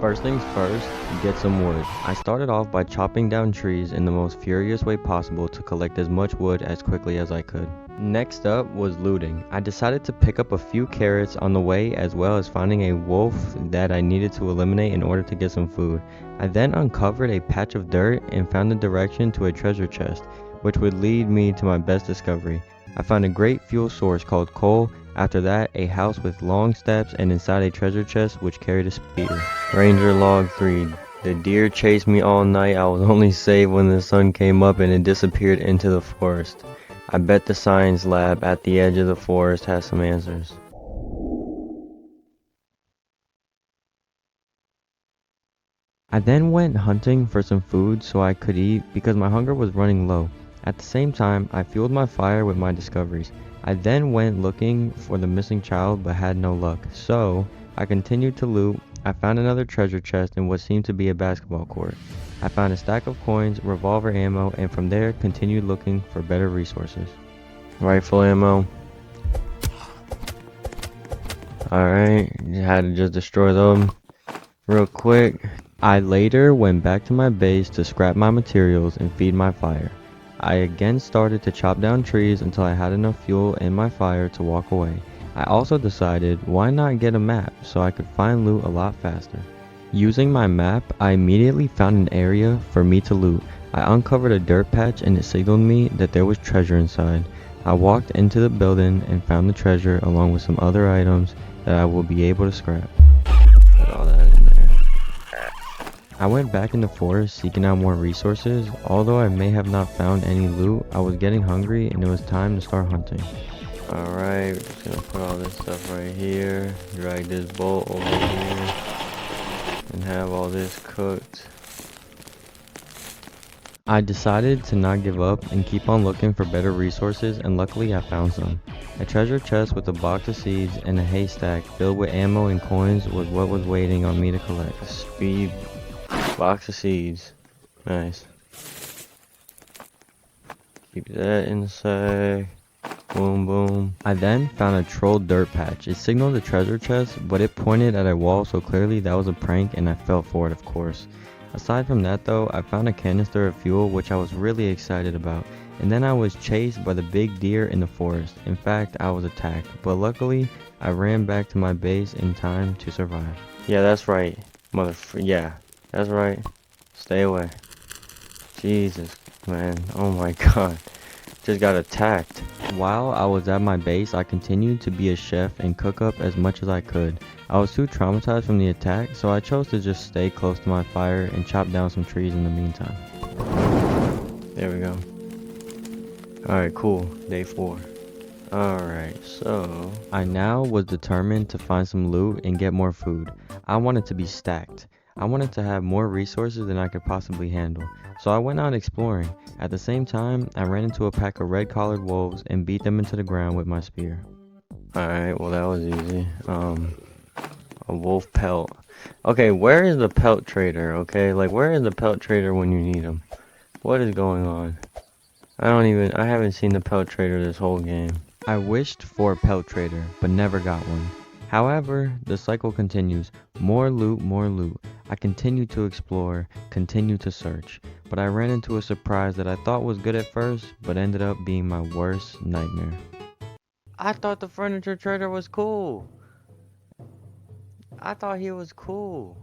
First things first, get some wood. I started off by chopping down trees in the most furious way possible to collect as much wood as quickly as I could. Next up was looting. I decided to pick up a few carrots on the way as well as finding a wolf that I needed to eliminate in order to get some food. I then uncovered a patch of dirt and found the direction to a treasure chest, which would lead me to my best discovery. I found a great fuel source called coal. After that, a house with long steps and inside a treasure chest which carried a spear. Ranger log 3. The deer chased me all night. I was only saved when the sun came up and it disappeared into the forest. I bet the science lab at the edge of the forest has some answers. I then went hunting for some food so I could eat because my hunger was running low. At the same time, I fueled my fire with my discoveries. I then went looking for the missing child but had no luck, so I continued to loot. I found another treasure chest in what seemed to be a basketball court. I found a stack of coins, revolver ammo, and from there continued looking for better resources. Rifle ammo. Alright, had to just destroy them real quick. I later went back to my base to scrap my materials and feed my fire. I again started to chop down trees until I had enough fuel in my fire to walk away. I also decided why not get a map so I could find loot a lot faster. Using my map, I immediately found an area for me to loot. I uncovered a dirt patch and it signaled me that there was treasure inside. I walked into the building and found the treasure along with some other items that I will be able to scrap. Put all that in there. I went back in the forest seeking out more resources. Although I may have not found any loot, I was getting hungry and it was time to start hunting. Alright, we're just gonna put all this stuff right here, drag this bolt over here, and have all this cooked. I decided to not give up and keep on looking for better resources, and luckily I found some. A treasure chest with a box of seeds and a haystack filled with ammo and coins was what was waiting on me to collect. Speed. Box of seeds. Nice. Keep that inside. Boom, boom. I then found a troll dirt patch. It signaled a treasure chest, but it pointed at a wall, so clearly that was a prank and I fell for it, of course. Aside from that though, I found a canister of fuel which I was really excited about. And then I was chased by the big deer in the forest. In fact, I was attacked, but luckily I ran back to my base in time to survive. Yeah, that's right. Yeah, that's right. Stay away. Jesus, man. Oh my god. Just got attacked. While I was at my base, I continued to be a chef and cook up as much as I could. I was too traumatized from the attack, so I chose to just stay close to my fire and chop down some trees in the meantime. There we go. Alright, cool. Day 4. Alright, so I now was determined to find some loot and get more food. I wanted to be stacked. I wanted to have more resources than I could possibly handle, so I went out exploring. At the same time, I ran into a pack of red-collared wolves and beat them into the ground with my spear. Alright, well that was easy. A wolf pelt. Okay, where is the pelt trader, okay? Like, where is the pelt trader when you need him? What is going on? I haven't seen the pelt trader this whole game. I wished for a pelt trader, but never got one. However, the cycle continues. More loot, more loot. I continue to explore, continue to search, but I ran into a surprise that I thought was good at first, but ended up being my worst nightmare. I thought the furniture trader was cool. I thought he was cool.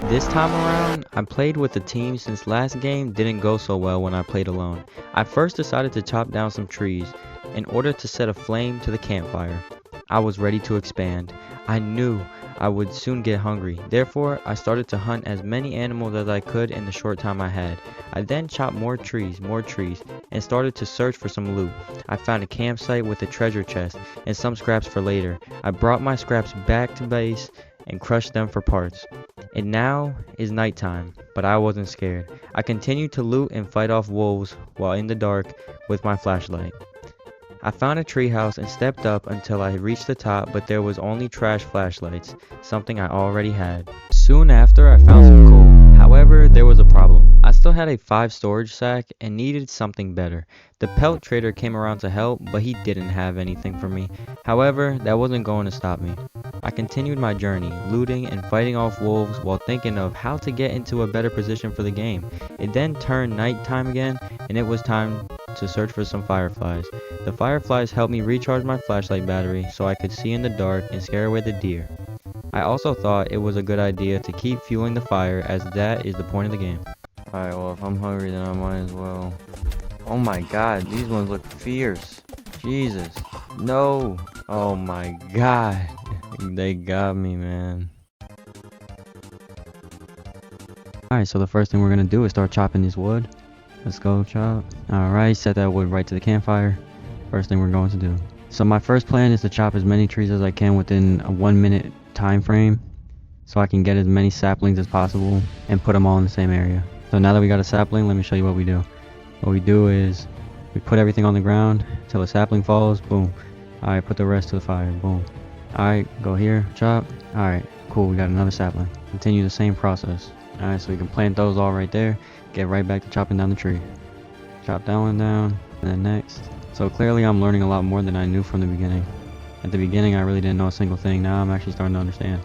This time around, I played with a team since last game didn't go so well when I played alone. I first decided to chop down some trees in order to set a flame to the campfire. I was ready to expand. I knew I would soon get hungry. Therefore, I started to hunt as many animals as I could in the short time I had. I then chopped more trees, and started to search for some loot. I found a campsite with a treasure chest and some scraps for later. I brought my scraps back to base and crushed them for parts. And now is nighttime, but I wasn't scared. I continued to loot and fight off wolves while in the dark with my flashlight. I found a treehouse and stepped up until I reached the top, but there was only trash flashlights, something I already had. Soon after, I found some coal. However, there was a problem. I still had a 5 storage sack and needed something better. The pelt trader came around to help, but he didn't have anything for me. However, that wasn't going to stop me. I continued my journey, looting and fighting off wolves while thinking of how to get into a better position for the game. It then turned nighttime again, and it was time to search for some fireflies. The fireflies helped me recharge my flashlight battery so I could see in the dark and scare away the deer. I also thought it was a good idea to keep fueling the fire, as that is the point of the game. Alright, well, if I'm hungry, then I might as well. Oh my god, these ones look fierce. Jesus. No. Oh my god. They got me, man. Alright, so the first thing we're gonna do is start chopping this wood. Let's go chop. Alright, set that wood right to the campfire. First thing we're going to do. So my first plan is to chop as many trees as I can within a 1 minute time frame, so I can get as many saplings as possible and put them all in the same area. So now that we got a sapling, let me show you what we do. What we do is we put everything on the ground until a sapling falls. Boom. Alright, put the rest to the fire. Boom. Alright, go here, chop. Alright, cool, we got another sapling. Continue the same process. Alright, so we can plant those all right there. Get right back to chopping down the tree. Chop that one down, and then next. So clearly I'm learning a lot more than I knew from the beginning. At the beginning I really didn't know a single thing. Now I'm actually starting to understand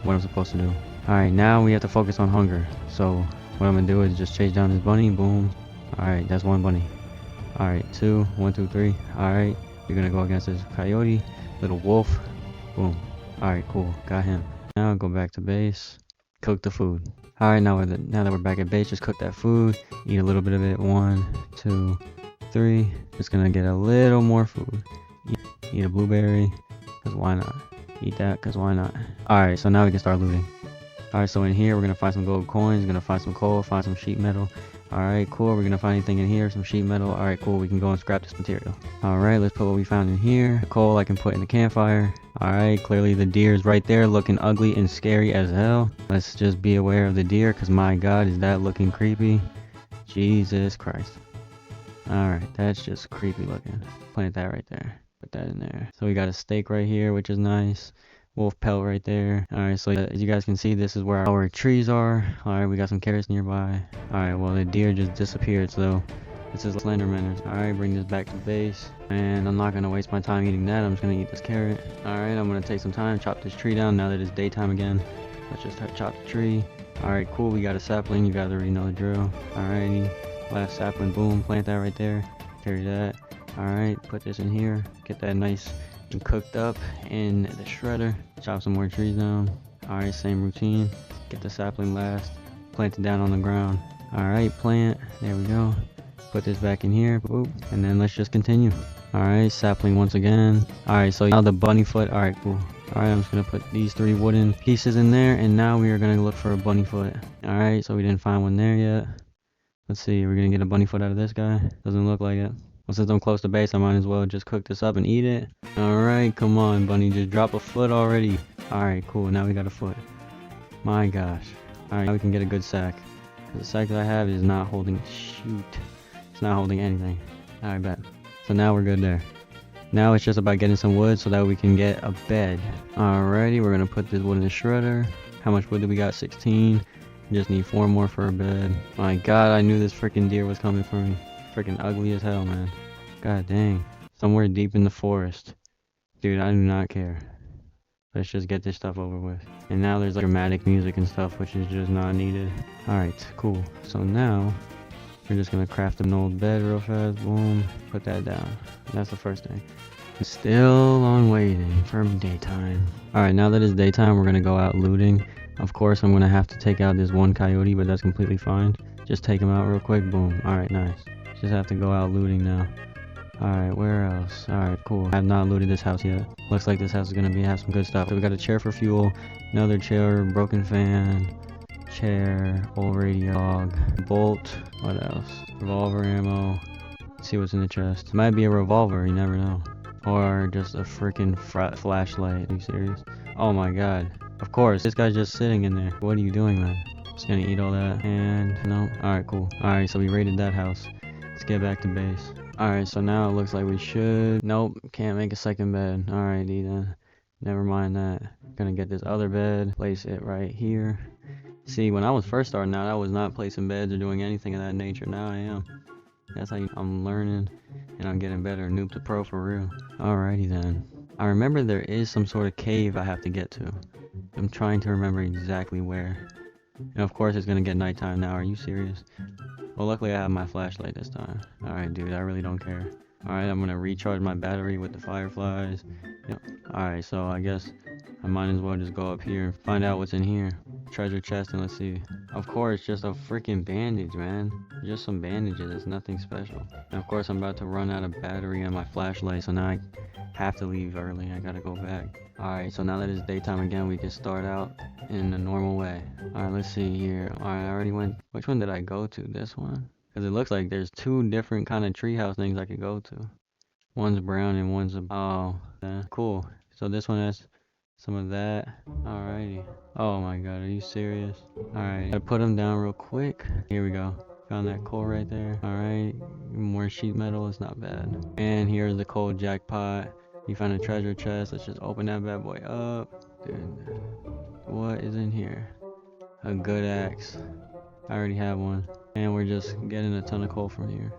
what I'm supposed to do. Alright, now we have to focus on hunger. So what I'm gonna do is just chase down this bunny. Boom. Alright, that's one bunny. Alright, 2, 1, 2, 3. Alright, we're gonna go against this coyote, little wolf. Boom. Alright, cool, got him. Now go back to base, cook the food. Alright, now that we're back at base, just cook that food, eat a little bit of it. 1, 2, 3. Just gonna get a little more food. Eat a blueberry, because why not? Eat that, because why not? Alright, so now we can start looting. Alright, so in here we're gonna find some gold coins, gonna find some coal, find some sheet metal. Alright, cool, we're gonna find anything in here, some sheet metal. Alright, cool, we can go and scrap this material. Alright, let's put what we found in here. The coal I can put in the campfire. Alright, clearly the deer is right there looking ugly and scary as hell. Let's just be aware of the deer, because my god, is that looking creepy. Jesus Christ. Alright, that's just creepy looking. Plant that right there. Put that in there. So we got a steak right here, which is nice. Wolf pelt right there. Alright, so as you guys can see, this is where our trees are. Alright, we got some carrots nearby. Alright, well, the deer just disappeared, so this is Slenderman. Alright, bring this back to base. And I'm not gonna waste my time eating that. I'm just gonna eat this carrot. Alright, I'm gonna take some time, chop this tree down now that it's daytime again. Let's just chop the tree. Alright, cool, we got a sapling. You guys already know the drill. Alrighty, last sapling, boom, plant that right there. Carry that. Alright, put this in here. Get that nice and cooked up in the shredder. Chop some more trees down. Alright, same routine. Get the sapling last. Plant it down on the ground. Alright, plant. There we go. Put this back in here. Boop. And then let's just continue. Alright, sapling once again. Alright, so now the bunny foot. Alright, cool. Alright, I'm just gonna put these 3 wooden pieces in there, and now we are gonna look for a bunny foot. Alright, so we didn't find one there yet. Let's see, we're gonna get a bunny foot out of this guy. Doesn't look like it. Well, since I'm close to base, I might as well just cook this up and eat it. Alright, come on, bunny, just drop a foot already. Alright, cool, now we got a foot. My gosh. Alright, now we can get a good sack. The sack that I have is not holding, shoot. It's not holding anything. Alright, bet. So now we're good there. Now it's just about getting some wood so that we can get a bed. Alrighty, we're gonna put this wood in the shredder. How much wood do we got? 16. We just need 4 more for a bed. My god, I knew this freaking deer was coming for me. Freaking ugly as hell, man. God dang. Somewhere deep in the forest. Dude, I do not care. Let's just get this stuff over with. And now there's like dramatic music and stuff, which is just not needed. Alright, cool. So now we're just gonna craft an old bed real fast. Boom. Put that down. That's the first thing. Still on waiting for daytime. Alright, now that it's daytime, we're gonna go out looting. Of course, I'm gonna have to take out this one coyote, but that's completely fine. Just take him out real quick. Boom. Alright, nice. Just have to go out looting now. Alright, where else? Alright, cool. I have not looted this house yet. Looks like this house is gonna have some good stuff. So we got a chair for fuel, another chair, broken fan, chair, old radio dog, bolt, what else? Revolver ammo. Let's see what's in the chest. It might be a revolver, you never know. Or just a freaking flashlight. Are you serious? Oh my god. Of course, this guy's just sitting in there. What are you doing, man? Just gonna eat all that. And no. Alright, cool. Alright, so we raided that house. Let's get back to base. Alright, so now it looks like we should... Nope, can't make a second bed. Alrighty then. Never mind that. Gonna get this other bed, place it right here. See, when I was first starting out, I was not placing beds or doing anything of that nature. Now I am. That's how I'm learning and I'm getting better. Noob to pro for real. Alrighty then. I remember there is some sort of cave I have to get to. I'm trying to remember exactly where. And of course it's gonna get nighttime now. Are you serious? Well, luckily I have my flashlight this time. Alright, dude, I really don't care. Alright, I'm gonna recharge my battery with the fireflies. Yep. Alright, so I guess I might as well just go up here and find out what's in here. Treasure chest, and let's see. Of course, just a freaking bandage, man. Just some bandages. It's nothing special. And of course, I'm about to run out of battery on my flashlight, so now I have to leave early. I gotta go back. Alright, so now that it's daytime again, we can start out in the normal way. Alright, let's see here. Alright, I already went. Which one did I go to? This one? Because it looks like there's two different kind of treehouse things I could go to. One's brown and one's oh, cool. So this one has some of that. Alrighty. Oh my god, are you serious? Alright, gotta put them down real quick. Here we go. Found that coal right there. Alright, more sheet metal. It's not bad. And here's the coal jackpot. You found a treasure chest. Let's just open that bad boy up. Dude, what is in here? A good axe. I already have one. And we're just getting a ton of coal from here.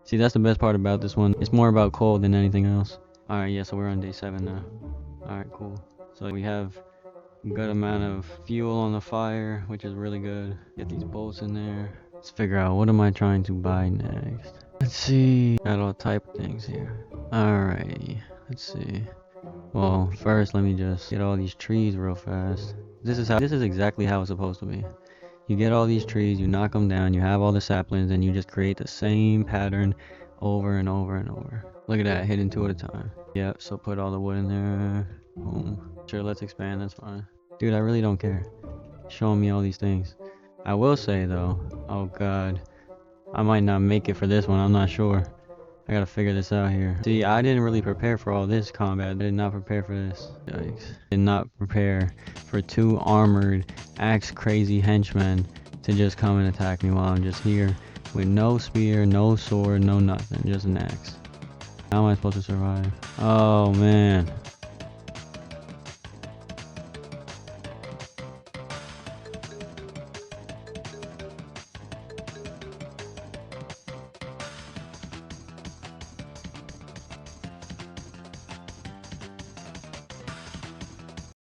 See, that's the best part about this one. It's more about coal than anything else. Alright, yeah, so we're on day 7 now. Alright, cool. So we have a good amount of fuel on the fire, which is really good. Get these bolts in there. Let's figure out what am I trying to buy next. Let's see. Got all type of things here. Alrighty. Let's see. Well, first let me just get all these trees real fast. This is exactly how it's supposed to be. You get all these trees, you knock them down, you have all the saplings, and you just create the same pattern over and over and over. Look at that, hitting 2 at a time. Yep, so put all the wood in there. Boom. Sure, let's expand, that's fine. Dude, I really don't care. Showing me all these things. I will say though, oh god, I might not make it for this one, I'm not sure. I gotta figure this out here. See, I didn't really prepare for all this combat. I did not prepare for this. Yikes. Did not prepare for 2 armored, axe crazy henchmen to just come and attack me while I'm just here with no spear, no sword, no nothing, just an axe. How am I supposed to survive? Oh man.